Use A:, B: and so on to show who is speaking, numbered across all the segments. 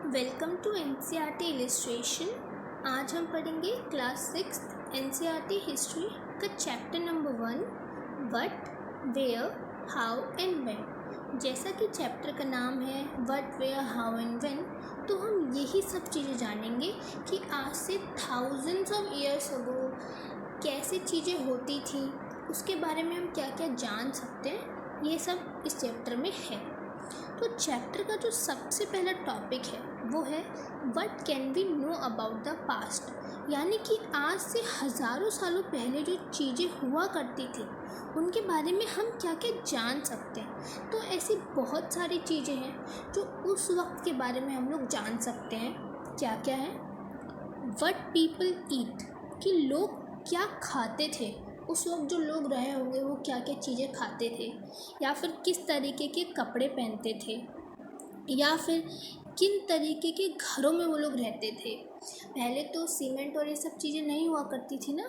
A: Welcome to NCERT illustration. आज हम पढ़ेंगे क्लास 6 एनसीईआरटी हिस्ट्री का chapter number 1 what, where, how and when. जैसा कि चैप्टर का नाम है what, where, how and when, तो हम यही सब चीज़ें जानेंगे कि आज से थाउजेंड्स ऑफ ईयर्स अगो कैसे चीज़ें होती थी, उसके बारे में हम क्या क्या जान सकते हैं, ये सब इस चैप्टर में है। तो चैप्टर का जो सबसे पहला टॉपिक है वो है what can we know about the past, यानी कि आज से हज़ारों सालों पहले जो चीज़ें हुआ करती थी उनके बारे में हम क्या क्या जान सकते हैं। तो ऐसी बहुत सारी चीज़ें हैं जो उस वक्त के बारे में हम लोग जान सकते हैं। क्या क्या है? व्हाट पीपल ईट, कि लोग क्या खाते थे, उस वक्त जो लोग रहे होंगे वो क्या क्या चीज़ें खाते थे, या फिर किस तरीके के कपड़े पहनते थे, या फिर किन तरीके के घरों में वो लोग रहते थे। पहले तो सीमेंट और ये सब चीज़ें नहीं हुआ करती थी ना,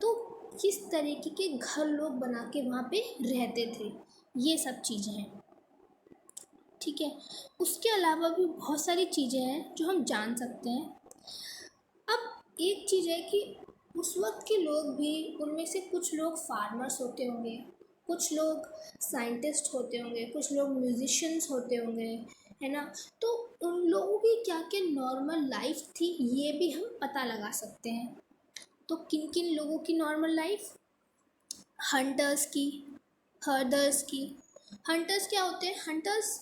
A: तो किस तरीके के घर लोग बना के वहाँ पे रहते थे, ये सब चीज़ें हैं। ठीक है, उसके अलावा भी बहुत सारी चीज़ें हैं जो हम जान सकते हैं। अब एक चीज़ है कि उस वक्त के लोग भी, उनमें से कुछ लोग फार्मर्स होते होंगे, कुछ लोग साइंटिस्ट होते होंगे, कुछ लोग म्यूजिशियंस होते होंगे, है ना। तो उन लोगों की क्या क्या नॉर्मल लाइफ थी ये भी हम पता लगा सकते हैं। तो किन किन लोगों की नॉर्मल लाइफ? हंटर्स की, हर्डर्स की। हंटर्स क्या होते हैं? हंटर्स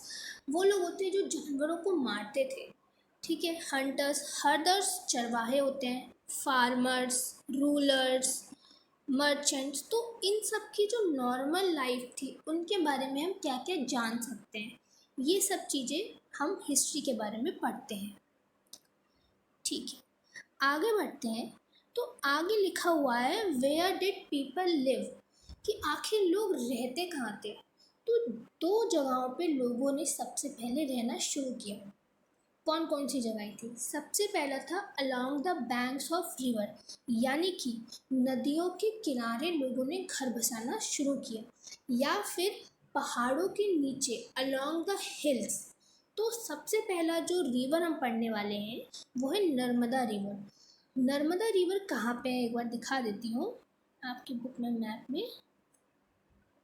A: वो लोग होते हैं जो जानवरों को मारते थे। ठीक है, हंटर्स। हर्डर्स चरवाहे होते हैं। Farmers, rulers, merchants. तो इन सब की जो नॉर्मल लाइफ थी उनके बारे में हम क्या क्या जान सकते हैं, ये सब चीज़ें हम हिस्ट्री के बारे में पढ़ते हैं। ठीक है, आगे बढ़ते हैं। तो आगे लिखा हुआ है वेयर डिड पीपल लिव, कि आखिर लोग रहते कहाँ थे। तो दो जगहों पे लोगों ने सबसे पहले रहना शुरू किया। कौन कौन सी जगह थी? सबसे पहला था along the banks of river, यानी कि नदियों के किनारे लोगों ने घर बसाना शुरू किया, या फिर पहाड़ों के नीचे अलोंग द हिल्स। तो सबसे पहला जो रिवर हम पढ़ने वाले हैं वो है नर्मदा रिवर। नर्मदा रिवर कहाँ पे है एक बार दिखा देती हूँ आपकी बुक में, मैप में।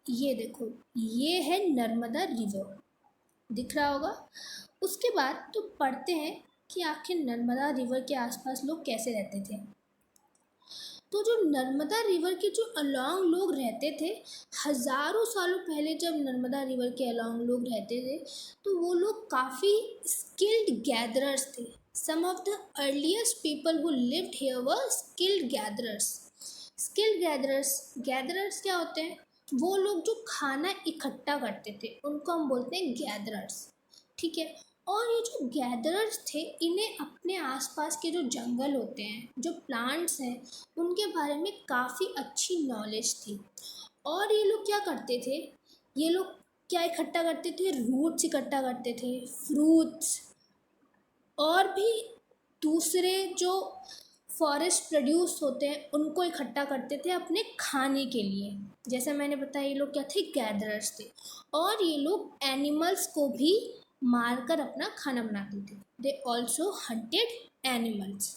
A: ये देखो, ये है नर्मदा रिवर, दिख रहा होगा। उसके बाद तो पढ़ते हैं कि आखिर नर्मदा रिवर के आसपास लोग कैसे रहते थे। तो जो नर्मदा रिवर के जो अलोंग लोग रहते थे, हज़ारों सालों पहले जब नर्मदा रिवर के अलोंग लोग रहते थे तो वो लोग काफ़ी स्किल्ड गैदरर्स थे। Some of the earliest people who lived here were skilled gatherers. Skilled gatherers क्या होते हैं? वो लोग जो खाना इकट्ठा करते थे उनको हम बोलते हैं गैदरर्स। ठीक है, और ये जो गैदरर्स थे इन्हें अपने आसपास के जो जंगल होते हैं, जो प्लांट्स हैं, उनके बारे में काफ़ी अच्छी नॉलेज थी। और ये लोग क्या करते थे? ये लोग क्या इकट्ठा करते थे? रूट्स इकट्ठा करते थे, फ्रूट्स, और भी दूसरे जो फॉरेस्ट प्रोड्यूस होते हैं उनको इकट्ठा करते थे अपने खाने के लिए। जैसा मैंने बताया, ये लोग क्या थे? गैदरर्स थे। और ये लोग एनिमल्स को भी मारकर अपना खाना बनाते थे। They also hunted animals.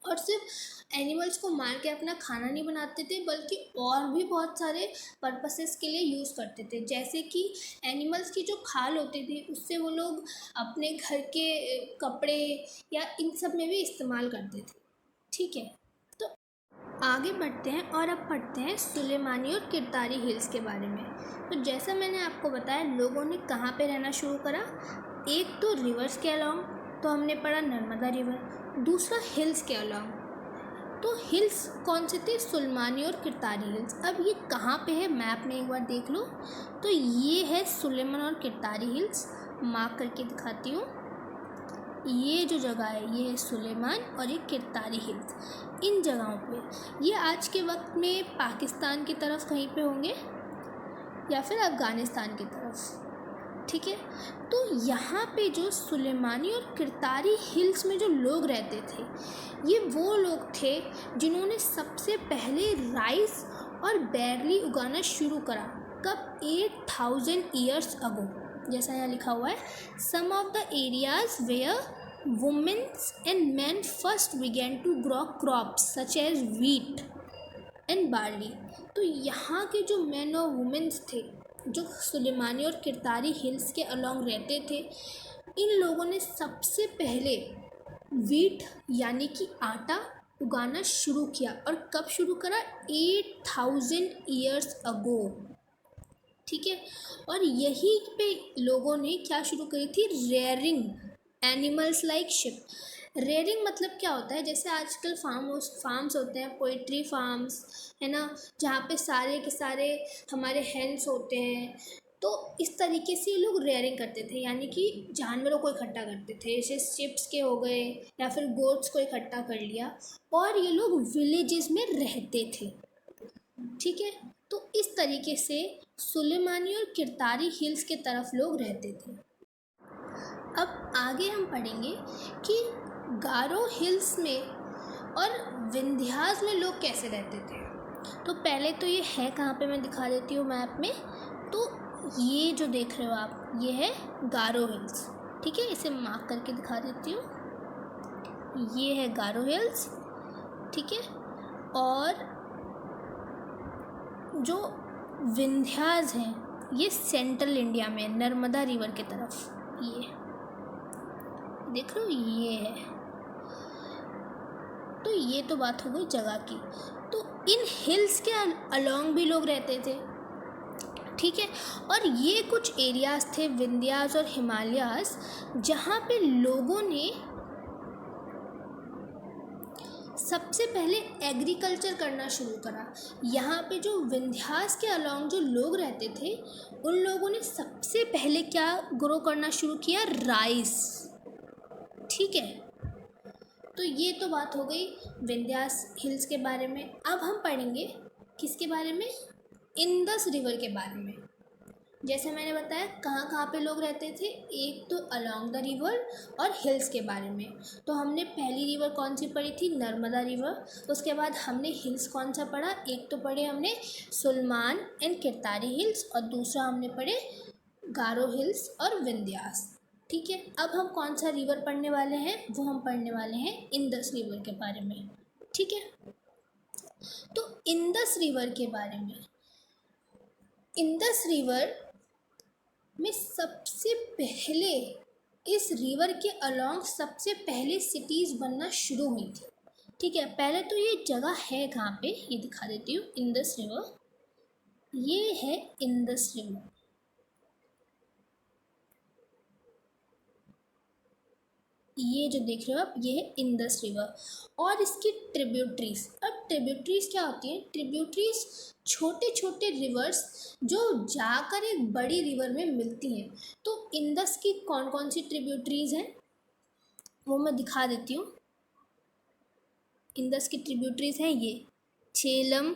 A: और सिर्फ एनिमल्स को मार के अपना खाना नहीं बनाते थे, बल्कि और भी बहुत सारे पर्पसेस के लिए यूज़ करते थे। जैसे कि एनिमल्स की जो खाल होती थी उससे वो लोग अपने घर के कपड़े या इन सब में भी इस्तेमाल करते थे। ठीक है, तो आगे बढ़ते हैं और अब पढ़ते हैं सुलेमानी और किरतारी हिल्स के बारे में। तो जैसा मैंने आपको बताया, लोगों ने कहाँ पे रहना शुरू करा। एक तो रिवर्स के अलोंग, तो हमने पढ़ा नर्मदा रिवर। दूसरा हिल्स के अलोंग। तो हिल्स कौन से थे? सुलेमानी और किरतारी हिल्स। अब ये कहाँ पे है मैप में एक बार देख लो। तो ये है सुलेमान और किरतारी हिल्स, मार्क करके दिखाती हूँ। ये जो जगह है ये है सुलेमान और ये किरतारी हिल्स। इन जगहों पे ये आज के वक्त में पाकिस्तान की तरफ कहीं पे होंगे या फिर अफ़गानिस्तान की तरफ। ठीक है, तो यहाँ पे जो सुलेमानी और किरतारी हिल्स में जो लोग रहते थे, ये वो लोग थे जिन्होंने सबसे पहले राइस और बैरली उगाना शुरू करा। कब? 8000 ईयर्स अगो। जैसा यहाँ लिखा हुआ है, some of the areas where women and men first began to grow crops such as wheat and barley. तो यहाँ के जो मैन और वुमेन्स थे जो सुलेमानी और किरतारी हिल्स के अलॉन्ग रहते थे, इन लोगों ने सबसे पहले वीट यानी कि आटा उगाना शुरू किया। और कब शुरू करा? 8000 ईयर्स अगो। ठीक है। और यहीं पे लोगों ने क्या शुरू करी थी? Rearing animals like ship. Rearing मतलब क्या होता है? जैसे आजकल फार्म्स होते हैं, पोइट्री फार्म्स है ना, जहाँ पे सारे के सारे हमारे हेंस होते हैं। तो इस तरीके से ये लोग रेयरिंग करते थे, यानी कि जानवरों को इकट्ठा करते थे। जैसे शिप्स के हो गए या फिर गोट्स को इकट्ठा कर लिया, और ये लोग विलेजेस में रहते थे। ठीक है। तो इस तरीके से सुलेमानी और किरतारी हिल्स के तरफ लोग रहते थे। अब आगे हम पढ़ेंगे कि गारो हिल्स में और विंध्यास में लोग कैसे रहते थे। तो पहले तो ये है कहाँ पे, मैं दिखा देती हूँ मैप में। तो ये जो देख रहे हो आप, ये है गारो हिल्स। ठीक है, इसे मार्क करके दिखा देती हूँ। ये है गारो हिल्स। ठीक है। और जो विंध्यास हैं ये सेंट्रल इंडिया में, नर्मदा रिवर के तरफ। ये देख रहे हो, ये है। तो ये तो बात हो गई जगह की। तो इन हिल्स के अलॉन्ग भी लोग रहते थे। ठीक है। और ये कुछ एरियाज थे, विंध्यास और हिमालयास, जहाँ पे लोगों ने सबसे पहले एग्रीकल्चर करना शुरू करा। यहाँ पे जो विंध्यास के अलॉन्ग जो लोग रहते थे, उन लोगों ने सबसे पहले क्या ग्रो करना शुरू किया? राइस। ठीक है। तो ये तो बात हो गई विंध्यास हिल्स के बारे में। अब हम पढ़ेंगे किसके बारे में? इंडस रिवर के बारे में। जैसे मैंने बताया कहाँ कहाँ पे लोग रहते थे, एक तो अलोंग द रिवर और हिल्स के बारे में। तो हमने पहली रिवर कौन सी पढ़ी थी? नर्मदा रिवर। उसके बाद हमने हिल्स कौन सा पढ़ा? एक तो पढ़े हमने सुलमान एंड किरतारी हिल्स, और दूसरा हमने पढ़े गारो हिल्स और विंध्यास। ठीक है। अब हम कौन सा रिवर पढ़ने वाले हैं? वो हम पढ़ने वाले हैं इंडस रिवर के बारे में। ठीक है। तो इंडस रिवर के बारे में, इंडस रिवर में सबसे पहले, इस रिवर के अलॉन्ग सबसे पहले सिटीज़ बनना शुरू हुई थी। ठीक है। पहले तो ये जगह है कहाँ पे, ये दिखा देती हूँ। इंडस रिवर, ये है इंडस रिवर। ये जो देख रहे हो आप, ये है इंडस रिवर और इसकी ट्रिब्यूटरीज। अब ट्रिब्यूटरीज क्या होती हैं? ट्रिब्यूटरीज छोटे छोटे रिवर्स जो जाकर एक बड़ी रिवर में मिलती हैं। तो इंडस की कौन कौन सी ट्रिब्यूटरीज हैं वो मैं दिखा देती हूँ। इंडस की ट्रिब्यूटरीज हैं ये झेलम,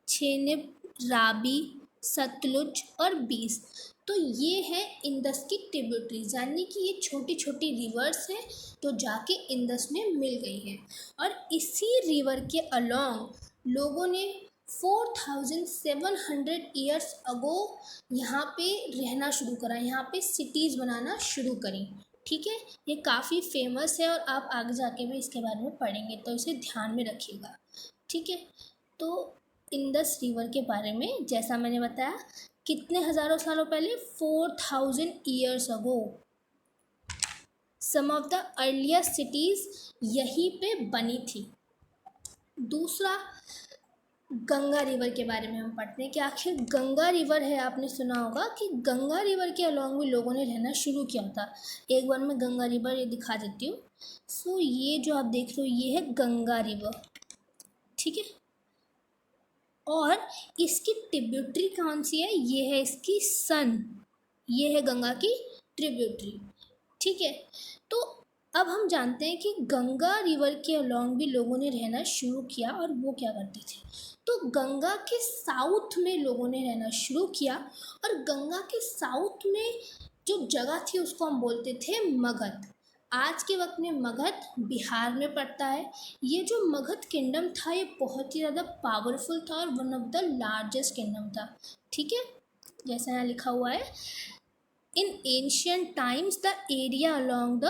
A: छेनिब, राबी, सतलुज और बीस। तो ये है इंडस की ट्रिब्यूटरीज, यानी कि ये छोटी छोटी रिवर्स हैं जो जाके इंडस में मिल गई हैं। और इसी रिवर के अलॉन्ग लोगों ने 4700 ईयर्स अगो यहाँ पे रहना शुरू करा, यहाँ पे सिटीज़ बनाना शुरू करी। ठीक है। ये काफ़ी फेमस है और आप आगे जाके भी इसके बारे में पढ़ेंगे, तो इसे ध्यान में रखिएगा। ठीक है। तो इंडस रिवर के बारे में जैसा मैंने बताया, कितने हज़ारों सालों पहले? 4000 years ago some of the earliest cities यहीं पे बनी थी। दूसरा, गंगा रिवर के बारे में हम पढ़ते हैं कि आखिर गंगा रिवर है, आपने सुना होगा कि गंगा रिवर के अलॉन्ग भी लोगों ने रहना शुरू किया था। एक बार मैं गंगा रिवर ये दिखा देती हूँ। सो ये जो आप देख रहे हो, ये है गंगा रिवर। ठीक है। और इसकी ट्रिब्यूटरी कौन सी है? ये है इसकी सन, ये है गंगा की ट्रिब्यूटरी। ठीक है। तो अब हम जानते हैं कि गंगा रिवर के अलॉन्ग भी लोगों ने रहना शुरू किया, और वो क्या करते थे? तो गंगा के साउथ में लोगों ने रहना शुरू किया, और गंगा के साउथ में जो जगह थी उसको हम बोलते थे मगध। आज के वक्त में मगध बिहार में पड़ता है। ये जो मगध किंगडम था ये बहुत ही ज़्यादा पावरफुल था और one of the largest kingdom था। ठीक है। जैसा यहाँ लिखा हुआ है, in ancient times the area along the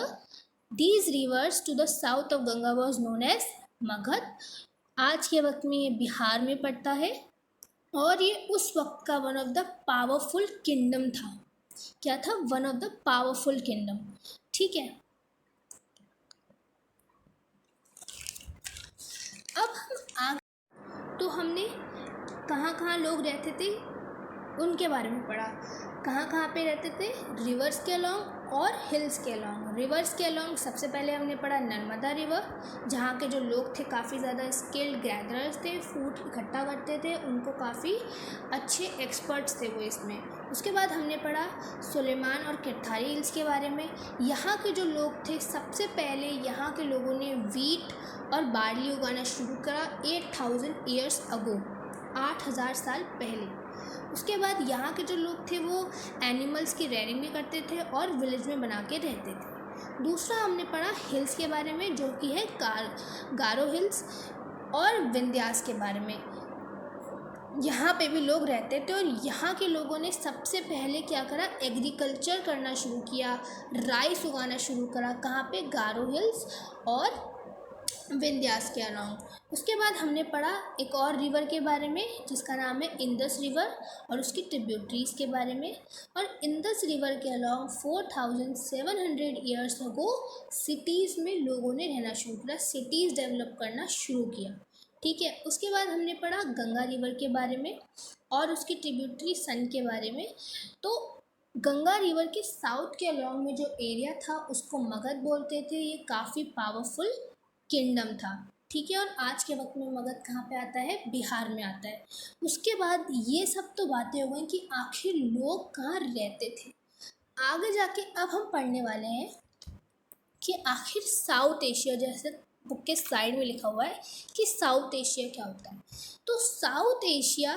A: These rivers to the south of Ganga was known as Magadh. आज के वक्त में ये बिहार में पड़ता है और ये उस वक्त का one of the powerful kingdom था। क्या था? One of the powerful kingdom. ठीक है, अब हम आगे, तो हमने कहाँ कहाँ लोग रहते थे उनके बारे में पढ़ा। कहाँ कहाँ पे रहते थे? रिवर्स के अलॉन्ग और हिल्स के अलॉन्ग। रिवर्स के अलॉन्ग सबसे पहले हमने पढ़ा नर्मदा रिवर, जहाँ के जो लोग थे काफ़ी ज़्यादा स्किल्ड गैदरर्स थे, फूड इकट्ठा करते थे, उनको काफ़ी अच्छे एक्सपर्ट्स थे वो इसमें। उसके बाद हमने पढ़ा सुलेमान और किरथारी हिल्स के बारे में। यहाँ के जो लोग थे, सबसे पहले यहाँ के लोगों ने वीट और बार्ली उगाना शुरू करा 8000 ईयर्स अगो, 8000 साल पहले। उसके बाद यहाँ के जो लोग थे वो एनिमल्स की रेयरिंग भी करते थे और विलेज में बना के रहते थे। दूसरा हमने पढ़ा हिल्स के बारे में, जो कि है गारो हिल्स और विंध्यास के बारे में। यहाँ पे भी लोग रहते थे और यहाँ के लोगों ने सबसे पहले क्या करा? एग्रीकल्चर करना शुरू किया, राइस उगाना शुरू करा। कहाँ पे? गारो हिल्स और विंध्यास के अलॉन्ग। उसके बाद हमने पढ़ा एक और रिवर के बारे में जिसका नाम है इंदस रिवर और उसकी ट्रिब्यूटरीज के बारे में। और इंदस रिवर के अलॉन्ग 4700 ईयर्स अगो सिटीज़ में लोगों ने रहना शुरू किया, सिटीज़ डेवलप करना शुरू किया। ठीक है, उसके बाद हमने पढ़ा गंगा रिवर के बारे में और उसकी ट्रिब्यूटरी सन के बारे में। तो गंगा रिवर के साउथ के अलॉन्ग में जो एरिया था उसको मगध बोलते थे। ये काफ़ी पावरफुल किंगडम था। ठीक है, और आज के वक्त में मगध कहाँ पे आता है? बिहार में आता है। उसके बाद ये सब तो बातें हो गई कि आखिर लोग कहाँ रहते थे। आगे जाके अब हम पढ़ने वाले हैं कि आखिर साउथ एशिया, जैसे बुक के साइड में लिखा हुआ है कि साउथ एशिया क्या होता है। तो साउथ एशिया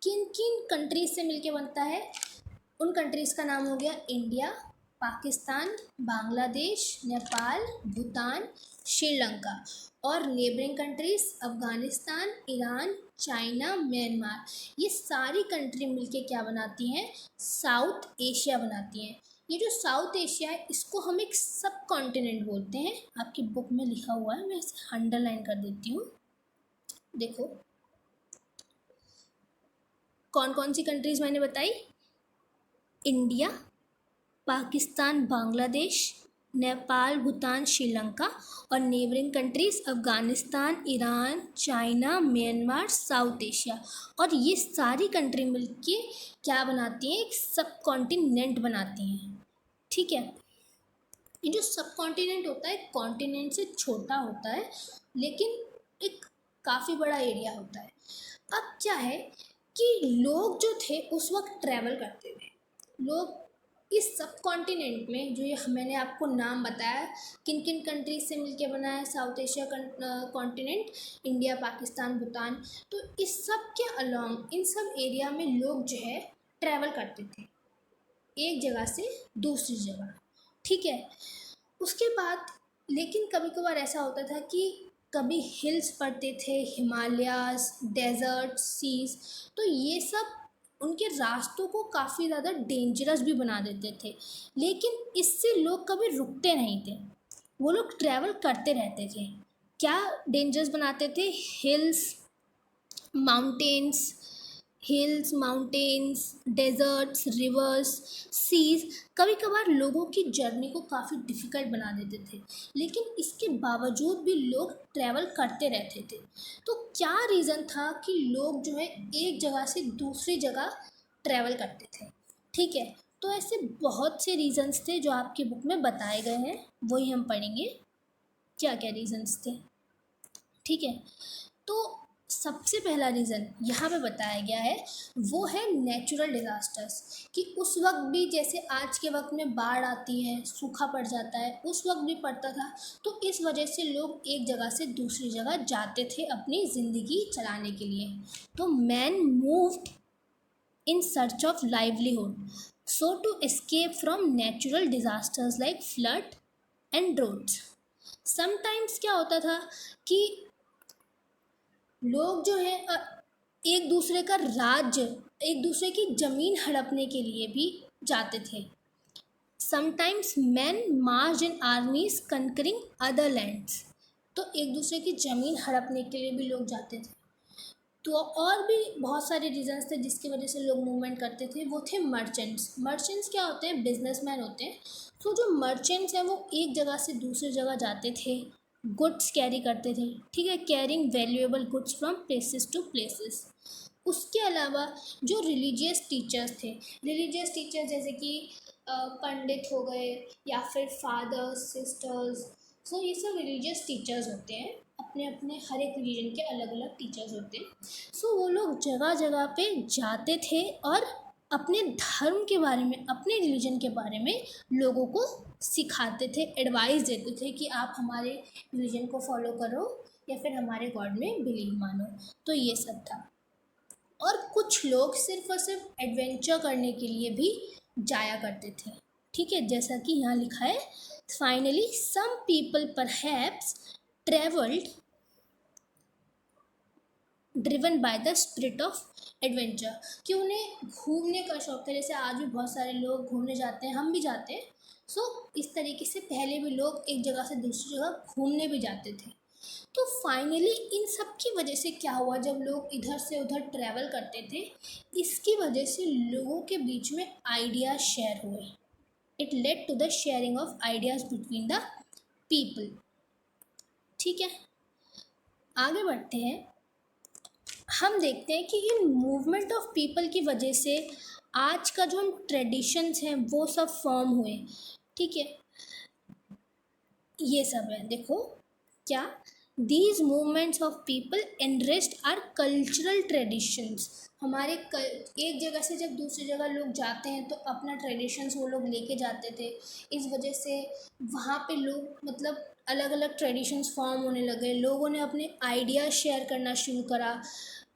A: किन किन कंट्रीज से मिलके बनता है? उन कंट्रीज़ का नाम हो गया इंडिया, पाकिस्तान, बांग्लादेश, नेपाल, भूटान, श्रीलंका। और neighbouring countries Afghanistan, Iran, China, Myanmar. ये सारी कंट्री मिलके क्या बनाती हैं? साउथ एशिया बनाती हैं। ये जो साउथ एशिया है इसको हम एक सब कॉन्टिनेंट बोलते हैं। आपकी बुक में लिखा हुआ है, मैं इसे अंडरलाइन कर देती हूँ। देखो कौन कौन सी कंट्रीज़ मैंने बताई? इंडिया, पाकिस्तान, बांग्लादेश, नेपाल, भूटान, श्रीलंका। और neighbouring countries Afghanistan, Iran, China, Myanmar, south Asia. और ये सारी कंट्री मिलके क्या बनाती हैं? एक सब कॉन्टिनेंट बनाती हैं। ठीक है, ये जो सब कॉन्टिनेंट होता है कॉन्टिनेंट से छोटा होता है लेकिन एक काफ़ी बड़ा एरिया होता है। अब क्या है कि लोग जो थे उस वक्त ट्रैवल करते थे। लोग इस सब कॉन्टिनेंट में, जो ये मैंने आपको नाम बताया किन किन कंट्रीज से मिलके बना है south Asia continent, India, Pakistan, Bhutan. तो इस सब के अलॉन्ग इन सब एरिया में लोग जो है ट्रैवल करते थे एक जगह से दूसरी जगह। ठीक है, उसके बाद लेकिन कभी कभार ऐसा होता था कि कभी हिल्स पड़ते थे, हिमालयाज़, डेजर्ट, सीज। तो ये सब उनके रास्तों को काफ़ी ज़्यादा डेंजरस भी बना देते थे, लेकिन इससे लोग कभी रुकते नहीं थे, वो लोग ट्रैवल करते रहते थे। क्या डेंजरस बनाते थे? Mountains hills, mountains, deserts, rivers, seas कभी कभार लोगों की जर्नी को काफ़ी डिफ़िकल्ट बना देते थे, लेकिन इसके बावजूद भी लोग ट्रैवल करते रहते थे। तो क्या रीज़न था कि लोग जो है एक जगह से दूसरी जगह ट्रैवल करते थे? ठीक है, तो ऐसे बहुत से रीज़न्स थे जो आपकी बुक में बताए गए हैं, वही हम पढ़ेंगे क्या क्या रीज़न्स थे। ठीक है, तो सबसे पहला रीज़न यहाँ पे बताया गया है वो है नेचुरल डिज़ास्टर्स। कि उस वक्त भी जैसे आज के वक्त में बाढ़ आती है, सूखा पड़ जाता है, उस वक्त भी पड़ता था। तो इस वजह से लोग एक जगह से दूसरी जगह जाते थे अपनी ज़िंदगी चलाने के लिए। तो man moved in search of livelihood so to escape from natural disasters like flood and droughts. Sometimes क्या होता था कि लोग जो है एक दूसरे का राज्य, एक दूसरे की ज़मीन हड़पने के लिए भी जाते थे। समटाइम्स मैन मार्च इन आर्मीज कंकरिंग अदर लैंड्स। तो एक दूसरे की ज़मीन हड़पने के लिए भी लोग जाते थे। तो और भी बहुत सारे रीजंस थे जिसकी वजह से लोग मूवमेंट करते थे। वो थे मर्चेंट्स। मर्चेंट्स क्या होते हैं? बिजनेसमैन होते हैं। तो जो मर्चेंट्स हैं वो एक जगह से दूसरी जगह जाते थे, गुड्स कैरी करते थे, ठीक है, carrying valuable goods from places to places. उसके अलावा जो रिलीजियस टीचर्स थे, रिलीजियस टीचर्स जैसे कि पंडित हो गए या फिर फादर्स, सिस्टर्स, सो ये सब रिलीजियस टीचर्स होते हैं। अपने अपने हर एक रिलीजन के अलग अलग टीचर्स होते हैं। सो वो लोग जगह जगह पे जाते थे और अपने धर्म के बारे में, अपने रिलीजन के बारे में लोगों को सिखाते थे, एडवाइस देते थे कि आप हमारे रिलीजन को फॉलो करो या फिर हमारे गॉड में बिलीव मानो। तो ये सब था। और कुछ लोग सिर्फ और सिर्फ एडवेंचर करने के लिए भी जाया करते थे, ठीक है, जैसा कि यहाँ लिखा है, finally some people perhaps travelled driven by the spirit of adventure, कि उन्हें घूमने का शौक था। जैसे आज भी बहुत सारे लोग घूमने जाते हैं, हम भी जाते हैं। सो इस तरीके से पहले भी लोग एक जगह से दूसरी जगह घूमने भी जाते थे। तो फाइनली इन सब की वजह से क्या हुआ, जब लोग इधर से उधर ट्रैवल करते थे, इसकी वजह से लोगों के बीच में आइडियाज शेयर हुए। It led to the sharing of ideas between the people. ठीक है, आगे बढ़ते हैं। हम देखते हैं कि इन मूवमेंट ऑफ पीपल की वजह से आज का जो हम ट्रेडिशंस हैं वो सब फॉर्म हुए। ठीक है, ये सब है, देखो क्या, these movements of people enriched our cultural traditions. हमारे एक जगह से जब दूसरी जगह लोग जाते हैं तो अपना ट्रेडिशंस वो लोग लेके जाते थे। इस वजह से वहाँ पे लोग मतलब अलग अलग ट्रेडिशंस फॉर्म होने लगे। लोगों ने अपने आइडियाज़ शेयर करना शुरू करा,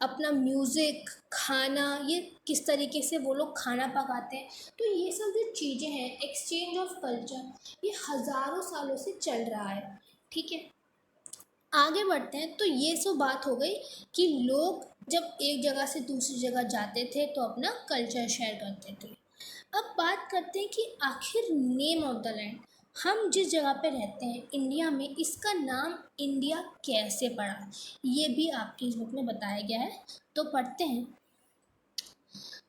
A: अपना म्यूज़िक, खाना, ये किस तरीके से वो लोग खाना पकाते हैं। तो ये सब जो चीज़ें हैं, एक्सचेंज ऑफ कल्चर, ये हज़ारों सालों से चल रहा है। ठीक है, आगे बढ़ते हैं। तो ये सब बात हो गई कि लोग जब एक जगह से दूसरी जगह जाते थे तो अपना कल्चर शेयर करते थे। अब बात करते हैं कि आखिर नेम ऑफ द लैंड, हम जिस जगह पे रहते हैं इंडिया में, इसका नाम इंडिया कैसे पड़ा, ये भी आपकी इस बुक में बताया गया है। तो पढ़ते हैं।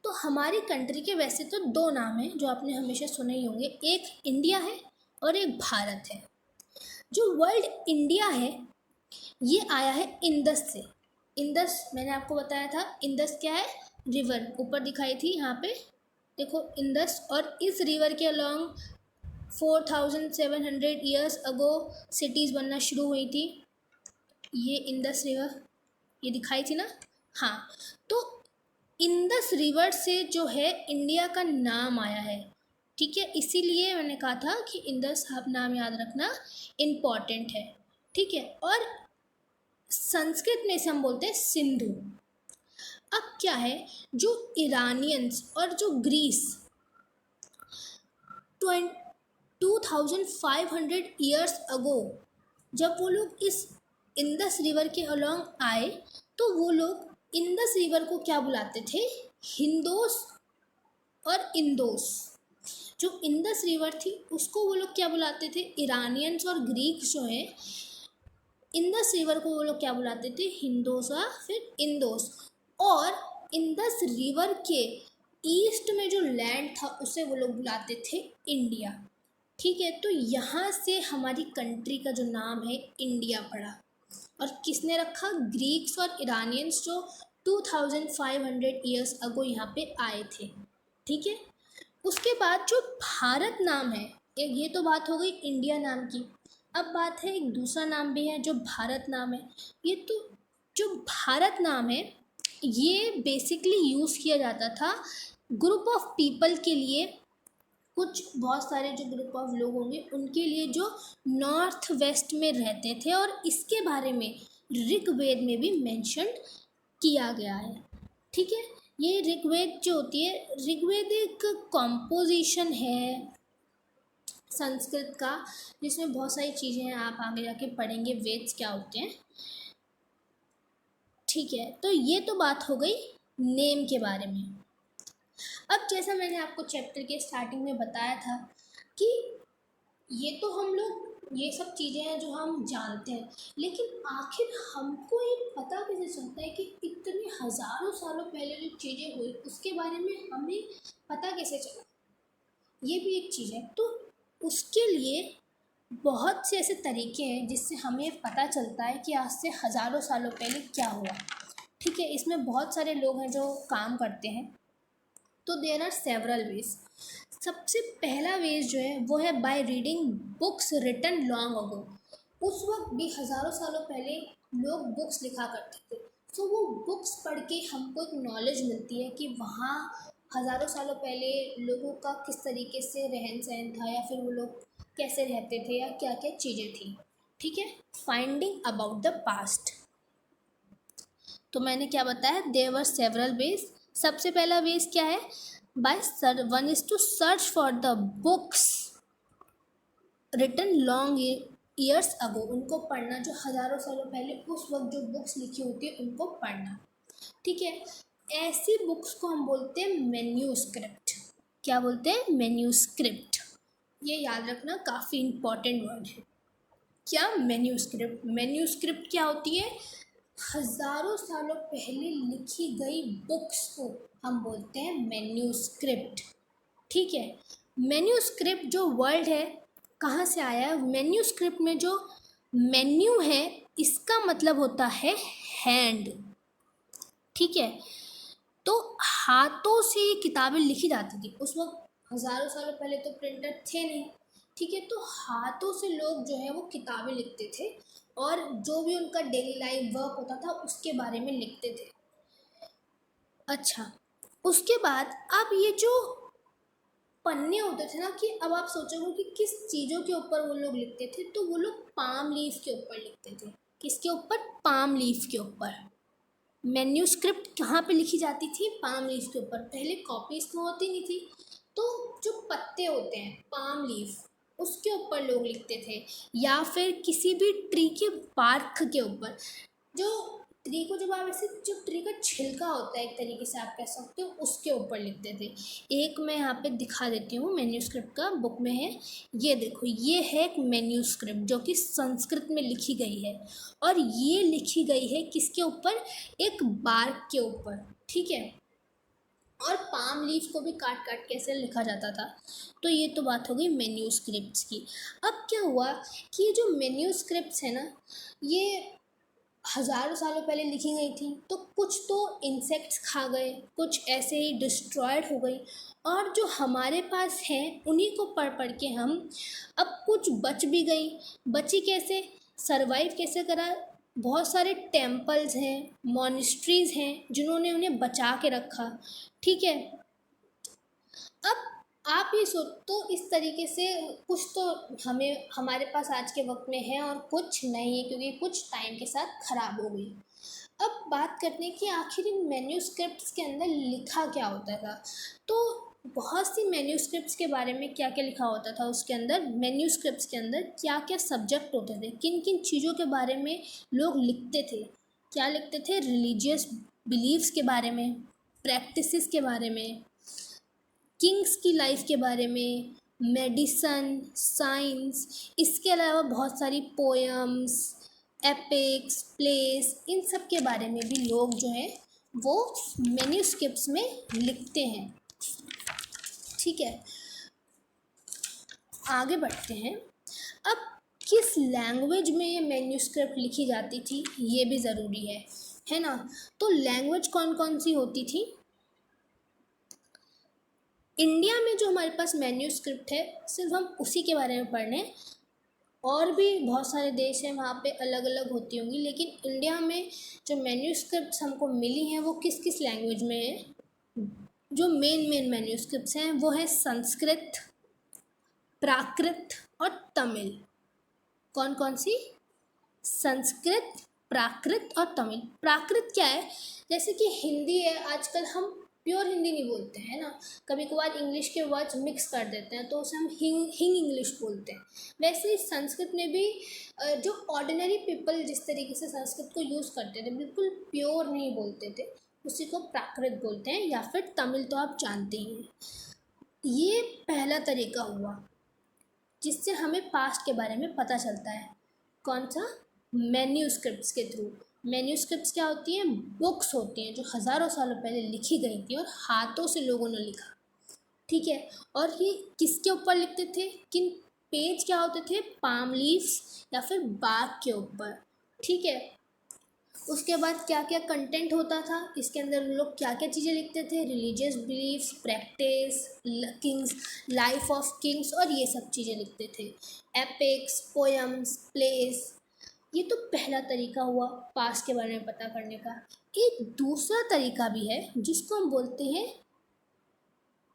A: तो हमारी कंट्री के वैसे तो दो नाम हैं जो आपने हमेशा सुने ही होंगे, एक इंडिया है और एक भारत है। जो वर्ल्ड इंडिया है ये आया है इंदस से। इंदस मैंने आपको बताया था, इंदस क्या है? रिवर, ऊपर दिखाई थी यहाँ पे, देखो इंदस। और इस रिवर के अलॉन्ग 4700 ईयर्स अगो सिटीज़ बनना शुरू हुई थी। ये इंदस रिवर, ये दिखाई थी ना। हाँ, तो इंदस रिवर से जो है इंडिया का नाम आया है। ठीक है, इसीलिए मैंने कहा था कि इंदस नाम याद रखना इम्पॉर्टेंट है। ठीक है, और संस्कृत में से हम बोलते हैं सिंधु। अब क्या है, जो ईरानियंस और जो ग्रीस 2500 ईयर्स अगो जब वो लोग इस इंदस रिवर के अलॉन्ग आए तो वो लोग इंदस रिवर को क्या बुलाते थे? हिंदोस और इंदोस। जो इंदस रिवर थी उसको वो लोग क्या बुलाते थे? ईरानियंस और ग्रीक्स जो है, इंदस रिवर को वो लोग क्या बुलाते थे? हिंदोस या फिर इंदोस। और इंदस रिवर के ईस्ट में जो लैंड था उसे वो लोग बुलाते थे इंडिया। ठीक है, तो यहाँ से हमारी कंट्री का जो नाम है इंडिया पड़ा। और किसने रखा? ग्रीक्स और ईरानियंस, जो 2500 ईयर्स अगो यहाँ पे आए थे। ठीक है, उसके बाद जो भारत नाम है, ये तो बात हो गई इंडिया नाम की। अब बात है एक दूसरा नाम भी है जो भारत नाम है। ये तो जो भारत नाम है ये बेसिकली यूज़ किया जाता था ग्रुप ऑफ पीपल के लिए, कुछ बहुत सारे जो ग्रुप ऑफ लोग होंगे उनके लिए जो नॉर्थ वेस्ट में रहते थे। और इसके बारे में ऋग्वेद में भी मेंशन किया गया है। ठीक है, ये ऋग्वेद जो होती है, ऋग्वेद एक कॉम्पोजिशन है संस्कृत का, जिसमें बहुत सारी चीज़ें हैं, आप आगे जाके पढ़ेंगे वेद्स क्या होते हैं। ठीक है, तो ये तो बात हो गई नेम के बारे में। अब जैसा मैंने आपको चैप्टर के स्टार्टिंग में बताया था कि ये तो हम लोग ये सब चीज़ें हैं जो हम जानते हैं, लेकिन आखिर हमको ये पता कैसे चलता है कि इतने हज़ारों सालों पहले जो चीज़ें हुई उसके बारे में हमें पता कैसे चला, ये भी एक चीज़ है। तो उसके लिए बहुत से ऐसे तरीके हैं जिससे हमें पता चलता है कि आज से हज़ारों सालों पहले क्या हुआ। ठीक है, इसमें बहुत सारे लोग हैं जो काम करते हैं। तो देयर आर सेवरल वेज। सबसे पहला वेज जो है वो है by reading books written long ago. उस वक्त भी हज़ारों सालों पहले लोग बुक्स लिखा करते थे। तो वो बुक्स पढ़ के हमको एक नॉलेज मिलती है कि वहाँ हज़ारों सालों पहले लोगों का किस तरीके से रहन सहन था, या फिर वो लोग कैसे रहते थे, या क्या क्या चीज़ें थी। ठीक है, फाइंडिंग अबाउट द पास्ट। तो मैंने क्या बताया, देयर वर सेवरल वेज। सबसे पहला वेज क्या है, by one is to search for the books written long years ago. उनको पढ़ना, जो हज़ारों सालों पहले उस वक्त जो बुक्स लिखी होती है उनको पढ़ना। ठीक है, ऐसी बुक्स को हम बोलते हैं मैन्यूस्क्रिप्ट। क्या बोलते हैं, मैन्यूस्क्रिप्ट। ये याद रखना, काफ़ी इम्पॉर्टेंट वर्ड है। क्या, मैन्यूस्क्रिप्ट। मैन्यूस्क्रिप्ट क्या होती है, हज़ारों सालों पहले लिखी गई बुक्स को हम बोलते हैं मैन्यूस्क्रिप्ट। ठीक है, मैन्यूस्क्रिप्ट जो वर्ड है कहाँ से आया है, मैन्यूस्क्रिप्ट में जो मेन्यू है इसका मतलब होता है हैंड। ठीक है, तो हाथों से ये किताबें लिखी जाती थी उस वक्त। हज़ारों सालों पहले तो प्रिंटर थे नहीं। ठीक है, तो हाथों से लोग जो है वो किताबें लिखते थे, और जो भी उनका डेली लाइफ वर्क होता था उसके बारे में लिखते थे। अच्छा, उसके बाद अब ये जो पन्ने होते थे ना, कि अब आप सोचोगे कि किस चीज़ों के ऊपर वो लोग लिखते थे, तो वो लोग पाम लीफ के ऊपर लिखते थे। किसके ऊपर, पाम लीफ के ऊपर। मैन्यूस्क्रिप्ट कहाँ पे लिखी जाती थी, पाम लीफ के ऊपर। पहले कॉपीज तो होती नहीं थी, तो जो पत्ते होते हैं पाम लीफ, उसके ऊपर लोग लिखते थे, या फिर किसी भी ट्री के बार्क के ऊपर। जो ट्री को, जब आप ऐसे, जो ट्री का छिलका होता है एक तरीके से आप कह सकते हो, उसके ऊपर लिखते थे। एक मैं यहाँ पे दिखा देती हूँ, मैन्यूस्क्रिप्ट का बुक में है। ये देखो, ये है एक मैन्यूस्क्रिप्ट जो कि संस्कृत में लिखी गई है, और ये लिखी गई है किसके ऊपर, एक बार्क के ऊपर। ठीक है, और पाम लीफ को भी काट काट के ऐसे लिखा जाता था। तो ये तो बात हो गई मैन्यूस्क्रिप्ट्स की। अब क्या हुआ कि ये जो मैन्यूस्क्रिप्ट्स है ना, ये हज़ारों सालों पहले लिखी गई थी, तो कुछ तो इंसेक्ट्स खा गए, कुछ ऐसे ही डिस्ट्रॉयड हो गई, और जो हमारे पास हैं उन्हीं को पढ़ पढ़ के हम, अब कुछ बच भी गई। बची कैसे, सरवाइव कैसे करा, बहुत सारे टेम्पल्स हैं, मॉनेस्ट्रीज़ हैं जिन्होंने उन्हें बचा के रखा। ठीक है, अब आप ये सोच, तो इस तरीके से कुछ तो हमें हमारे पास आज के वक्त में है, और कुछ नहीं है क्योंकि कुछ टाइम के साथ ख़राब हो गई। अब बात करते हैं कि आखिर इन मैन्यूस्क्रिप्ट्स के अंदर लिखा क्या होता था। तो बहुत सी मैन्यूस्क्रिप्ट्स के बारे में क्या क्या लिखा होता था, उसके अंदर मैन्यूस्क्रिप्ट्स के अंदर क्या क्या सब्जेक्ट होते थे, किन किन चीज़ों के बारे में लोग लिखते थे। क्या लिखते थे, रिलीजियस बिलीव्स के बारे में, प्रैक्टिसेस के बारे में, किंग्स की लाइफ के बारे में, मेडिसन, साइंस, इसके अलावा बहुत सारी पोएम्स, एपिक्स, प्लेस, इन सब के बारे में भी लोग जो हैं वो मैन्यूस्क्रिप्ट्स में लिखते हैं। ठीक है, आगे बढ़ते हैं। अब किस लैंग्वेज में ये मैन्यूस्क्रिप्ट लिखी जाती थी ये भी ज़रूरी है ना। तो लैंग्वेज कौन कौन सी होती थी, इंडिया में जो हमारे पास मैन्यूस्क्रिप्ट है सिर्फ हम उसी के बारे में पढ़ रहे हैं। और भी बहुत सारे देश हैं वहाँ पे अलग अलग होती होंगी, लेकिन इंडिया में जो मैन्यूस्क्रिप्ट्स हमको मिली हैं वो किस किस लैंग्वेज में है। जो मेन मैन्यूस्क्रिप्ट्स हैं वो है संस्कृत, प्राकृत और तमिल। कौन कौन सी, संस्कृत, प्राकृत और तमिल। प्राकृत क्या है, जैसे कि हिंदी है, आजकल हम प्योर हिंदी नहीं बोलते हैं ना, कभी कभार इंग्लिश के वर्ड्स मिक्स कर देते हैं तो उसे हम हिंग इंग्लिश बोलते हैं। वैसे ही संस्कृत में भी जो ऑर्डिनरी पीपल जिस तरीके से संस्कृत को यूज़ करते थे, बिल्कुल प्योर नहीं बोलते थे, उसी को प्राकृत बोलते हैं, या फिर तमिल तो आप जानते ही हैं। ये पहला तरीका हुआ। जिससे हमें पास्ट के बारे में पता चलता है। कौन सा? मैन्यूस्क्रिप्ट्स के थ्रू। मैन्यूस्क्रिप्ट्स क्या होती हैं? बुक्स होती हैं जो हज़ारों सालों पहले लिखी गई थी और हाथों से लोगों ने लिखा, ठीक है। और ये किसके ऊपर लिखते थे? किन पेज क्या होते थे? पाम लीव्स या फिर बाग के ऊपर, ठीक है। उसके बाद क्या क्या कंटेंट होता था इसके अंदर, लोग क्या क्या चीज़ें लिखते थे? Religious beliefs, practice, kings, life of kings और ये सब चीज़ें लिखते थे। Epics, poems, plays. ये तो पहला तरीका हुआ पास्ट के बारे में पता करने का। एक दूसरा तरीका भी है जिसको हम बोलते हैं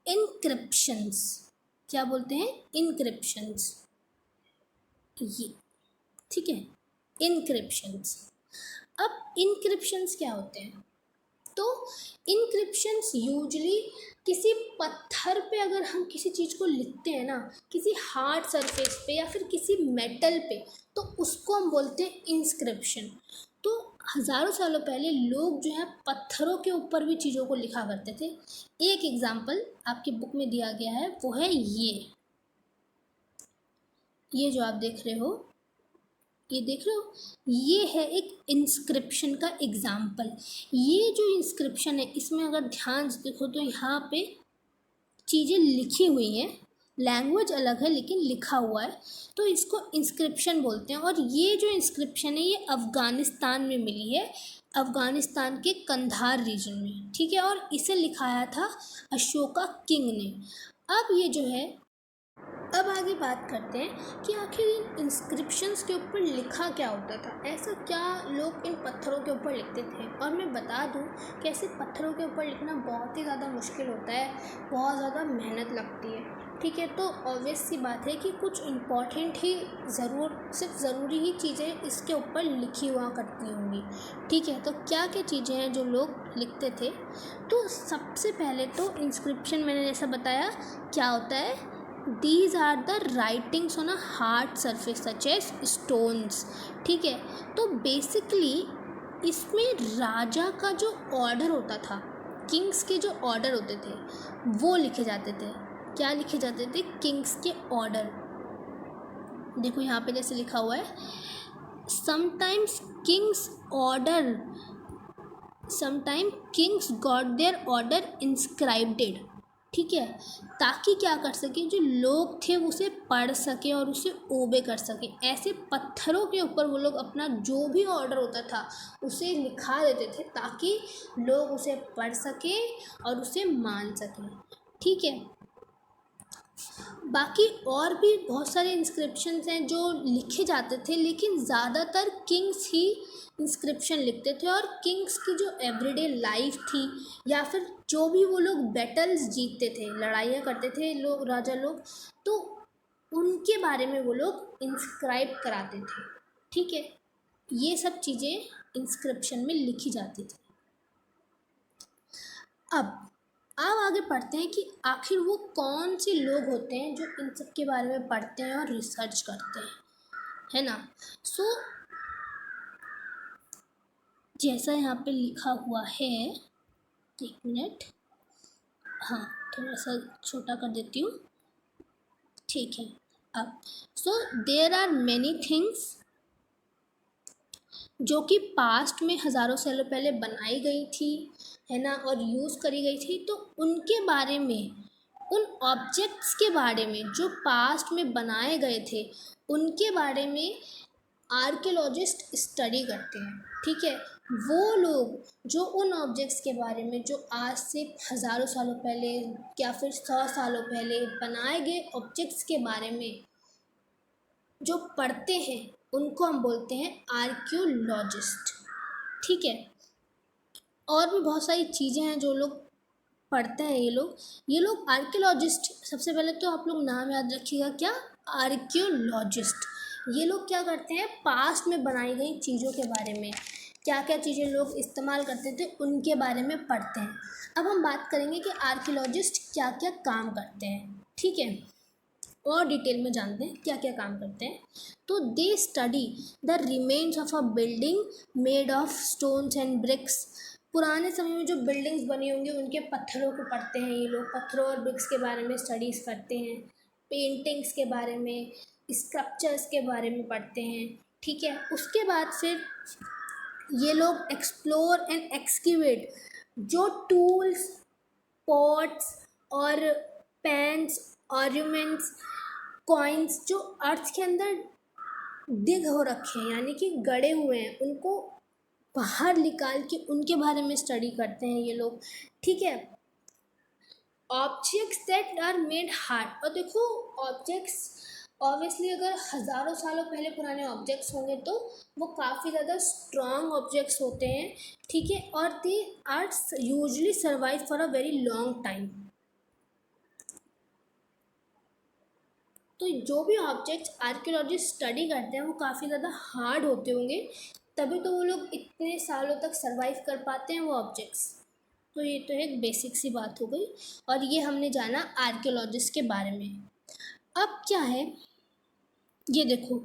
A: इनक्रिप्शंस। क्या बोलते हैं? इनक्रिप्शंस। ये, ठीक है, इनक्रिप्शंस। अब इनक्रिप्शंस क्या होते हैं? तो इनक्रिप्शंस यूजली किसी पत्थर पे अगर हम किसी चीज़ को लिखते हैं ना, किसी हार्ड सरफेस पे या फिर किसी मेटल पे, तो उसको हम बोलते हैं इंस्क्रिप्शन। तो हज़ारों सालों पहले लोग जो है पत्थरों के ऊपर भी चीज़ों को लिखा करते थे। एक एग्जाम्पल आपकी बुक में दिया गया है, वो है ये जो आप देख रहे हो, ये देख रहे हो, ये है एक इंस्क्रिप्शन का एग्जाम्पल। ये जो इंस्क्रिप्शन है इसमें अगर ध्यान से देखो तो यहाँ पे चीज़ें लिखी हुई हैं, लैंग्वेज अलग है लेकिन लिखा हुआ है, तो इसको इंस्क्रिप्शन बोलते हैं। और ये जो इंस्क्रिप्शन है ये अफ़गानिस्तान में मिली है, अफ़गानिस्तान के कंधार रीजन में, ठीक है। और इसे लिखाया था अशोका किंग ने। अब ये जो है, अब आगे बात करते हैं कि आखिर इन इंस्क्रिप्शंस के ऊपर लिखा क्या होता था, ऐसा क्या लोग इन पत्थरों के ऊपर लिखते थे। और मैं बता दूं कि ऐसे पत्थरों के ऊपर लिखना बहुत ही ज़्यादा मुश्किल होता है, बहुत ज़्यादा मेहनत लगती है, ठीक है। तो ऑब्वियस सी बात है कि कुछ इम्पॉर्टेंट ही सिर्फ ज़रूरी ही चीज़ें इसके ऊपर लिखी हुआ करती होंगी, ठीक है। तो क्या क्या चीज़ें हैं जो लोग लिखते थे? तो सबसे पहले तो इंस्क्रिप्शन मैंने जैसा बताया क्या होता है, These are the writings on a hard surface such as stones, ठीक है। तो बेसिकली इसमें राजा का जो ऑर्डर होता था, किंग्स के जो ऑर्डर होते थे वो लिखे जाते थे। क्या लिखे जाते थे? किंग्स के ऑर्डर। देखो यहाँ पे जैसे लिखा हुआ है, sometimes kings order, sometime kings got their order inscribed, ठीक है। ताकि क्या कर सके, जो लोग थे उसे पढ़ सके और उसे ओबे कर सके। ऐसे पत्थरों के ऊपर वो लोग अपना जो भी ऑर्डर होता था उसे लिखा देते थे ताकि लोग उसे पढ़ सके और उसे मान सकें, ठीक है। बाकी और भी बहुत सारे इंस्क्रिप्शंस हैं जो लिखे जाते थे, लेकिन ज़्यादातर किंग्स ही इंस्क्रिप्शन लिखते थे। और किंग्स की जो एवरीडे लाइफ थी या फिर जो भी वो लोग बैटल्स जीतते थे, लड़ाइयाँ करते थे लोग, राजा लोग, तो उनके बारे में वो लोग इंस्क्राइब कराते थे, ठीक है। ये सब चीज़ें इंस्क्रिप्शन में लिखी जाती थी। अब आगे पढ़ते हैं कि आखिर वो कौन से लोग होते हैं जो इन सब के बारे में पढ़ते हैं और रिसर्च करते हैं, है ना। सो जैसा यहाँ पे लिखा हुआ है, एक मिनट, हाँ थोड़ा सा छोटा कर देती हूँ, ठीक है। अब so there are many things जो कि पास्ट में हज़ारों सालों पहले बनाई गई थी, है ना, और यूज़ करी गई थी। तो उनके बारे में, उन ऑब्जेक्ट्स के बारे में जो पास्ट में बनाए गए थे, उनके बारे में आर्कियोलॉजिस्ट स्टडी करते हैं, ठीक है। वो लोग जो उन ऑब्जेक्ट्स के बारे में जो आज से हज़ारों सालों पहले या फिर 100 सालों पहले बनाए गए ऑब्जेक्ट्स के बारे में जो पढ़ते हैं, उनको हम बोलते हैं आर्कियोलॉजिस्ट, ठीक है। और भी बहुत सारी चीज़ें हैं जो लोग पढ़ते हैं, ये लोग आर्कियोलॉजिस्ट। सबसे पहले तो आप लोग नाम याद रखिएगा, क्या? आर्कियोलॉजिस्ट। ये लोग क्या करते हैं, पास्ट में बनाई गई चीज़ों के बारे में, क्या क्या चीज़ें लोग इस्तेमाल करते थे उनके बारे में पढ़ते हैं। अब हम बात करेंगे कि आर्कियोलॉजिस्ट क्या क्या काम करते हैं, ठीक है, और डिटेल में जानते हैं क्या क्या काम करते हैं। तो they study the remains of a building made of stones and bricks. पुराने समय में जो बिल्डिंग्स बनी होंगी उनके पत्थरों को पढ़ते हैं ये लोग, पत्थरों और ब्रिक्स के बारे में स्टडीज़ करते हैं, पेंटिंग्स के बारे में, स्कल्पचर्स के बारे में पढ़ते हैं, ठीक है। उसके बाद फिर ये लोग एक्सप्लोर एंड एक्सक्यूवेट जो टूल्स, पॉट्स और पेन्स, ऑर्नामेंट्स, कॉइन्स जो अर्थ के अंदर डिग हो रखे हैं यानी कि गड़े हुए हैं, उनको बाहर निकाल के उनके बारे में स्टडी करते हैं ये लोग, ठीक है। Objects that are made hard, और देखो ऑब्जेक्ट्स ऑब्वियसली अगर हज़ारों सालों पहले पुराने ऑब्जेक्ट्स होंगे तो वो काफ़ी ज़्यादा स्ट्रॉन्ग ऑब्जेक्ट्स होते हैं, ठीक है, और they are usually survive for a very long time. तो जो भी ऑब्जेक्ट्स आर्कियोलॉजिस्ट स्टडी करते हैं वो काफ़ी ज़्यादा हार्ड होते होंगे, तभी तो वो लोग इतने सालों तक सर्वाइव कर पाते हैं वो ऑब्जेक्ट्स। तो ये तो एक बेसिक सी बात हो गई, और ये हमने जाना आर्कियोलॉजिस्ट के बारे में। अब क्या है, ये देखो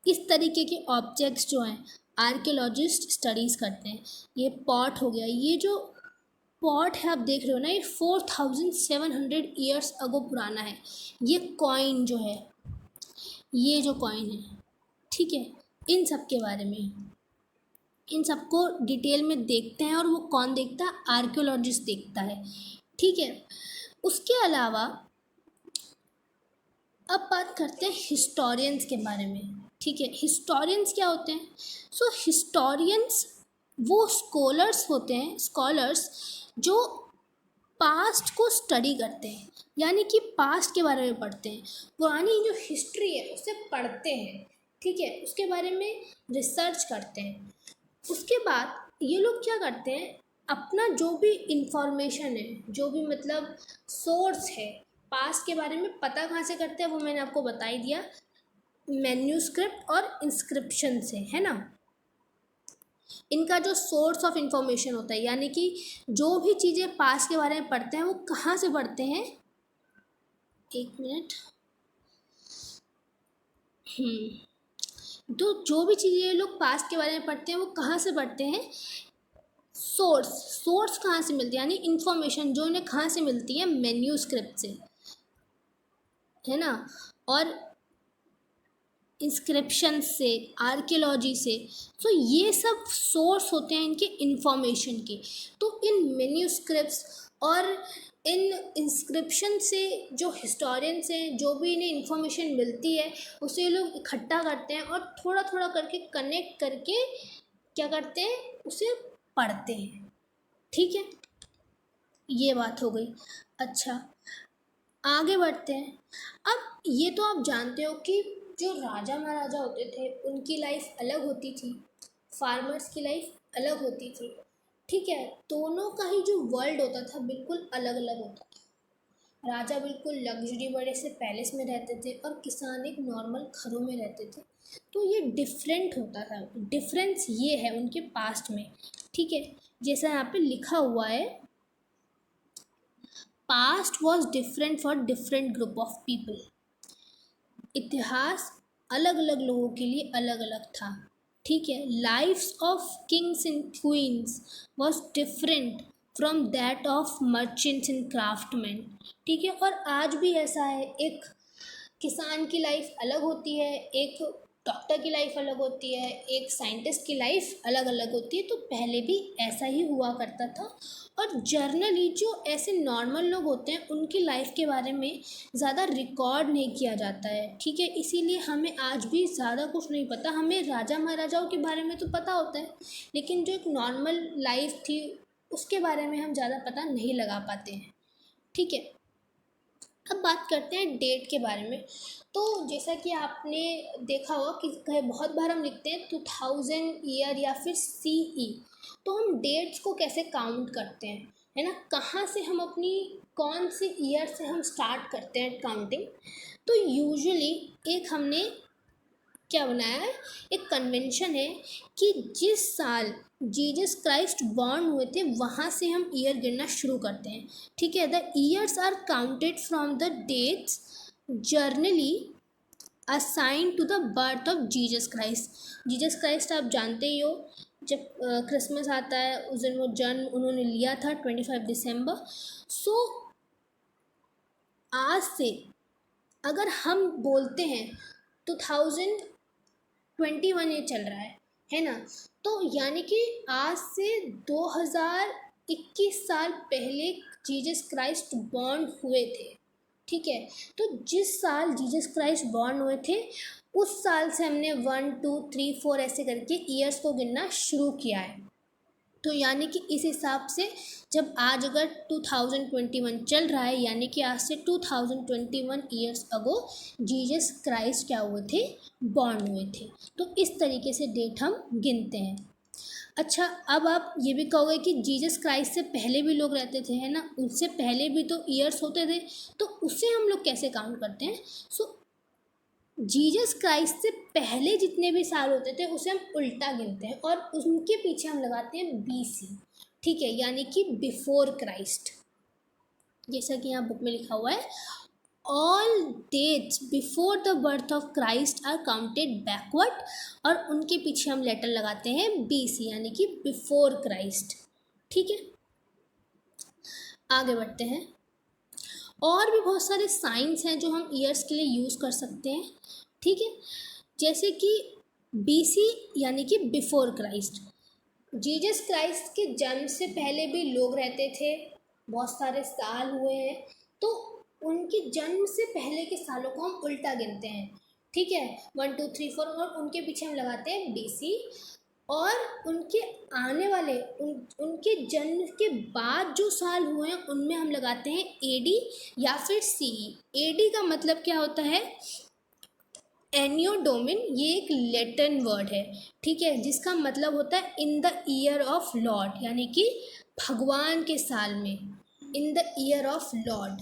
A: इस तरीके के ऑब्जेक्ट्स जो हैं आर्कियोलॉजिस्ट स्टडीज़ करते हैं। ये पॉट हो गया, ये जो पॉट है आप देख रहे हो ना, ये 4700 ईयर्स अगो पुराना है। ये कॉइन जो है, ये जो कॉइन है, ठीक है, इन सब के बारे में, इन सबको डिटेल में देखते हैं, और वो कौन देखता है, आर्कियोलॉजिस्ट देखता है, ठीक है। उसके अलावा अब बात करते हैं हिस्टोरियंस के बारे में, ठीक है। हिस्टोरियंस क्या होते हैं? सो हिस्टोरियंस वो स्कॉलर्स होते हैं, स्कॉलर्स जो पास्ट को स्टडी करते हैं, यानी कि पास्ट के बारे में पढ़ते हैं, पुरानी जो हिस्ट्री है उसे पढ़ते हैं, ठीक है, उसके बारे में रिसर्च करते हैं। उसके बाद ये लोग क्या करते हैं, अपना जो भी इंफॉर्मेशन है, जो भी मतलब सोर्स है पास्ट के बारे में, पता कहाँ से करते हैं वो मैंने आपको बता ही दिया, मैन्यूस्क्रिप्ट और इंस्क्रिप्शन से, है ना। इनका जो सोर्स ऑफ इंफॉर्मेशन होता है, यानी कि जो भी चीज़ें पास्ट के बारे में पढ़ते हैं वो कहाँ से पढ़ते हैं, एक मिनट, तो जो भी चीज़ें ये लोग पास्ट के बारे में पढ़ते हैं वो कहाँ से पढ़ते हैं, सोर्स कहाँ से मिलती है, यानी इन्फॉर्मेशन जो इन्हें कहाँ से मिलती है, मैन्यूस्क्रिप्ट से, है ना, और इंस्क्रिप्शन से, आर्कियोलॉजी से। तो ये सब सोर्स होते हैं इनके इंफॉर्मेशन के। तो इन मैन्यूस्क्रिप्ट्स और इन इंस्क्रिप्शन से जो हिस्टोरियंस हैं, जो भी इन्हें इंफॉर्मेशन मिलती है उसे ये लोग इकट्ठा करते हैं और थोड़ा थोड़ा करके कनेक्ट करके क्या करते हैं, उसे पढ़ते हैं, ठीक है। ये बात हो गई। अच्छा, आगे बढ़ते हैं। अब ये तो आप जानते हो कि जो राजा महाराजा होते थे उनकी लाइफ अलग होती थी, फार्मर्स की लाइफ अलग होती थी, ठीक है। दोनों का ही जो वर्ल्ड होता था बिल्कुल अलग अलग होता था। राजा बिल्कुल लग्जरी बड़े से पैलेस में रहते थे और किसान एक नॉर्मल घरों में रहते थे। तो ये डिफरेंट होता था, डिफरेंस ये है उनके पास्ट में, ठीक है। जैसा यहाँ पे लिखा हुआ है, past was different for different group of people. इतिहास अलग अलग लोगों के लिए अलग अलग था, ठीक है। Lifes of kings and queens was different from that of merchants and craftsman, ठीक है। और आज भी ऐसा है, एक किसान की लाइफ अलग होती है, एक डॉक्टर की लाइफ अलग होती है, एक साइंटिस्ट की लाइफ अलग अलग होती है। तो पहले भी ऐसा ही हुआ करता था। और जर्नली जो ऐसे नॉर्मल लोग होते हैं उनकी लाइफ के बारे में ज़्यादा रिकॉर्ड नहीं किया जाता है, ठीक है। इसीलिए हमें आज भी ज़्यादा कुछ नहीं पता। हमें राजा महाराजाओं के बारे में तो पता होता है, लेकिन जो एक नॉर्मल लाइफ थी उसके बारे में हम ज़्यादा पता नहीं लगा पाते हैं, ठीक है। अब बात करते हैं डेट के बारे में। तो जैसा कि आपने देखा होगा कि बहुत बार हम लिखते हैं 2000 ईयर या फिर CE। तो हम डेट्स को कैसे काउंट करते हैं, है ना, कहाँ से हम अपनी कौन से ईयर से हम स्टार्ट करते हैं काउंटिंग। तो यूजुअली एक हमने क्या बनाया है, एक कन्वेंशन है कि जिस साल जीसस क्राइस्ट बॉर्न हुए थे वहाँ से हम ईयर गिनना शुरू करते हैं, ठीक है। The years are counted from the dates generally assigned to the birth of Jesus Christ. Jesus Christ आप जानते ही हो, जब क्रिसमस आता है उस दिन वो जन्म उन्होंने लिया था 25 दिसंबर। सो आज से अगर हम बोलते हैं 2021 ये चल रहा है ना, तो यानी कि आज से 2021 साल पहले जीसस क्राइस्ट बॉर्न हुए थे। ठीक है, तो जिस साल जीसस क्राइस्ट बॉर्न हुए थे उस साल से हमने 1 2 3 4 ऐसे करके ईयर्स को गिनना शुरू किया है। तो यानी कि इस हिसाब से जब आज अगर 2021 चल रहा है, यानी कि आज से 2021 ईयर्स अगो जीसस क्राइस्ट क्या हुए थे, बॉर्न हुए थे। तो इस तरीके से डेट हम गिनते हैं। अच्छा, अब आप ये भी कहोगे कि जीसस क्राइस्ट से पहले भी लोग रहते थे, है ना, उससे पहले भी तो ईयर्स होते थे, तो उसे हम लोग कैसे काउंट करते हैं। सो जीसस क्राइस्ट से पहले जितने भी साल होते थे उसे हम उल्टा गिनते हैं और उनके पीछे हम लगाते हैं BC। ठीक है, यानी कि बिफोर क्राइस्ट। जैसा कि यहाँ बुक में लिखा हुआ है, all dates before the birth of Christ are counted backward, और उनके पीछे हम लेटर लगाते हैं BC, यानी कि बिफोर क्राइस्ट। ठीक है, आगे बढ़ते हैं। और भी बहुत सारे साइंस हैं जो हम ईयर्स के लिए यूज़ कर सकते हैं। ठीक है, जैसे कि BC यानी कि बिफोर क्राइस्ट। जीसस क्राइस्ट के जन्म से पहले भी लोग रहते थे, बहुत सारे साल हुए हैं, तो उनके जन्म से पहले के सालों को हम उल्टा गिनते हैं। ठीक है, 1 2 3 4, और उनके पीछे हम लगाते हैं BC। और उनके आने वाले उनके जन्म के बाद जो साल हुए हैं उनमें हम लगाते हैं AD या फिर CE। AD का मतलब क्या होता है, एनियो डोमिन, ये एक लैटिन वर्ड है। ठीक है, जिसका मतलब होता है in the year of Lord, यानी कि भगवान के साल में, in the year of Lord.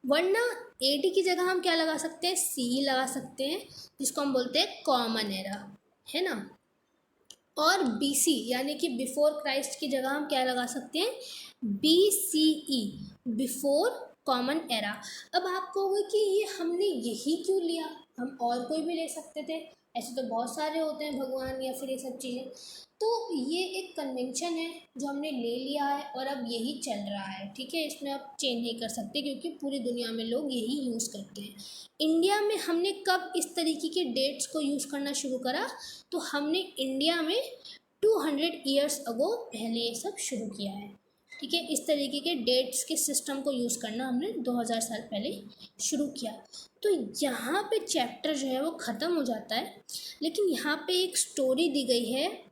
A: वरना AD की जगह हम क्या लगा सकते हैं, CE लगा सकते हैं, जिसको हम बोलते हैं कॉमन एरा, है ना। और BC यानी कि बिफोर क्राइस्ट की जगह हम क्या लगा सकते हैं, BCE, बिफोर कॉमन एरा। अब आप कहोगे कि ये हमने यही क्यों लिया, हम और कोई भी ले सकते थे, ऐसे तो बहुत सारे होते हैं भगवान या फिर ये सब चीज़ें। तो ये एक कन्वेंशन है जो हमने ले लिया है और अब यही चल रहा है। ठीक है, इसमें आप चेंज नहीं कर सकते क्योंकि पूरी दुनिया में लोग यही यूज़ करते हैं। इंडिया में हमने कब इस तरीके के डेट्स को यूज़ करना शुरू करा, तो हमने इंडिया में 200 ईयर्स अगो पहले ये सब शुरू किया है। ठीक है, इस तरीके के डेट्स के सिस्टम को यूज़ करना हमने 2000 साल पहले शुरू किया। तो यहाँ पे चैप्टर जो है वो ख़त्म हो जाता है, लेकिन यहाँ पे एक स्टोरी दी गई है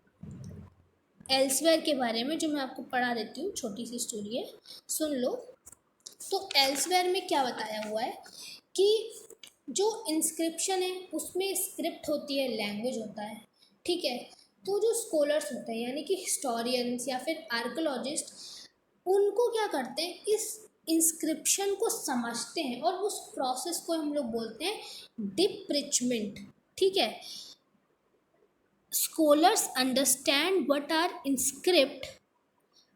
A: एल्सवेयर के बारे में, जो मैं आपको पढ़ा देती हूँ। छोटी सी स्टोरी है, सुन लो। तो एल्सवेयर में क्या बताया हुआ है कि जो इंस्क्रिप्शन है उसमें स्क्रिप्ट होती है, लैंग्वेज होता है। ठीक है, तो जो स्कॉलर्स होते हैं यानी कि हिस्टोरियंस या फिर आर्कोलॉजिस्ट, उनको क्या करते हैं, इस इंस्क्रिप्शन को समझते हैं और उस प्रोसेस को हम लोग बोलते हैं डिप्रिचमेंट। ठीक है, scholars understand what are inscribed,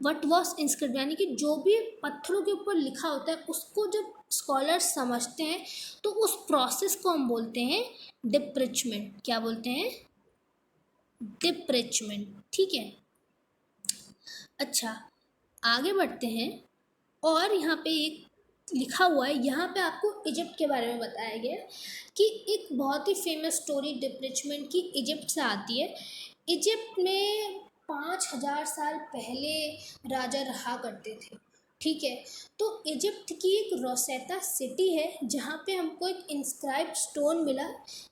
A: what was inscribed, यानी कि जो भी पत्थरों के ऊपर लिखा होता है उसको जब स्कॉलर्स समझते हैं तो उस प्रोसेस को हम बोलते हैं डिप्रिचमेंट। क्या बोलते हैं, डिप्रिचमेंट। ठीक है, अच्छा आगे बढ़ते हैं। और यहाँ पे एक लिखा हुआ है, यहाँ पे आपको इजिप्ट के बारे में बताया गया है कि एक बहुत ही फेमस स्टोरी डिप्रिचमेंट की इजिप्ट से आती है। इजिप्ट में 5000 साल पहले राजा रहा करते थे। ठीक है, तो इजिप्ट की एक रोसेटा सिटी है जहाँ पे हमको एक इंस्क्राइब्ड स्टोन मिला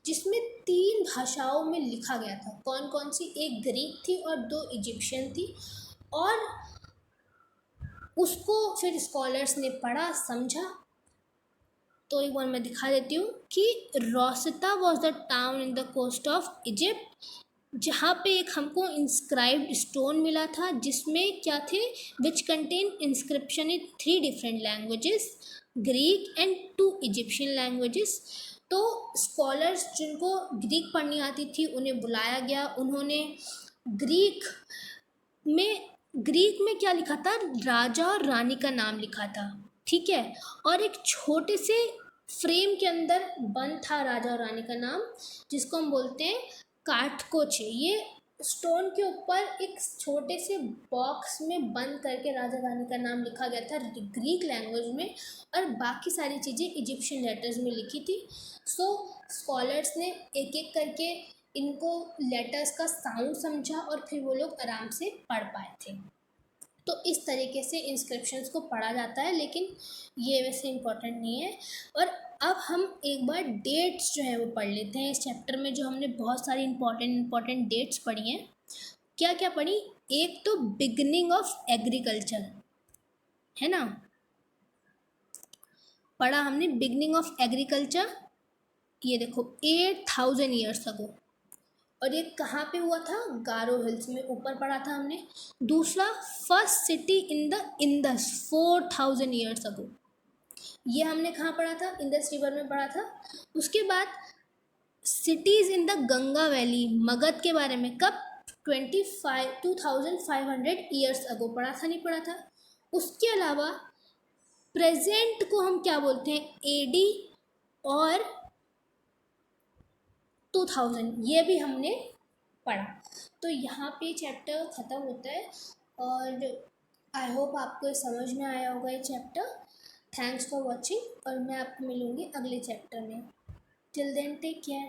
A: जिसमें 3 भाषाओं में लिखा गया था। कौन कौन सी, एक ग्रीक थी और 2 इजिप्शियन थी। और उसको फिर स्कॉलर्स ने पढ़ा, समझा। तो एक बार मैं दिखा देती हूँ कि Rosetta was the town in the coast of Egypt, जहाँ पे एक हमको इंस्क्राइब्ड स्टोन मिला था जिसमें क्या थे, which contain inscription in 3 different languages, Greek and 2 Egyptian languages. तो स्कॉलर्स जिनको ग्रीक पढ़नी आती थी उन्हें बुलाया गया। उन्होंने ग्रीक में क्या लिखा था, राजा और रानी का नाम लिखा था। ठीक है, और एक छोटे से फ्रेम के अंदर बंद था राजा और रानी का नाम, जिसको हम बोलते हैं काटकोचे। ये स्टोन के ऊपर एक छोटे से बॉक्स में बंद करके राजा रानी का नाम लिखा गया था ग्रीक लैंग्वेज में, और बाकी सारी चीज़ें इजिप्शियन लेटर्स में लिखी थी। सो स्कॉलर्स ने एक एक करके इनको लेटर्स का साउंड समझा और फिर वो लोग आराम से पढ़ पाए थे। तो इस तरीके से इंस्क्रिप्शंस को पढ़ा जाता है, लेकिन ये वैसे इम्पोर्टेंट नहीं है। और अब हम एक बार डेट्स जो है वो पढ़ लेते हैं। इस चैप्टर में जो हमने बहुत सारी इंपॉर्टेंट डेट्स पढ़ी हैं, क्या क्या पढ़ी? एक तो बिगनिंग ऑफ एग्रीकल्चर, है ना, पढ़ा हमने बिगनिंग ऑफ एग्रीकल्चर, ये देखो 8000 ईयर्स अगो। और ये कहाँ पे हुआ था? गारो हिल्स में, ऊपर पढ़ा था हमने। दूसरा, first city in the Indus 4000 years अगो, ये हमने कहाँ पढ़ा था? इंडस रिवर में पढ़ा था। उसके बाद cities in the Ganga valley, Magadh के बारे में कब? 2500 ईयर्स अगो, पढ़ा था नहीं पढ़ा था? उसके अलावा प्रेजेंट को हम क्या बोलते हैं? एडी और 2000, ये भी हमने पढ़ा। तो यहाँ पे चैप्टर ख़त्म होता है, और आई होप आपको ये समझ में आया होगा ये चैप्टर। थैंक्स फॉर वॉचिंग, और मैं आपको मिलूँगी अगले चैप्टर में। Till then take care.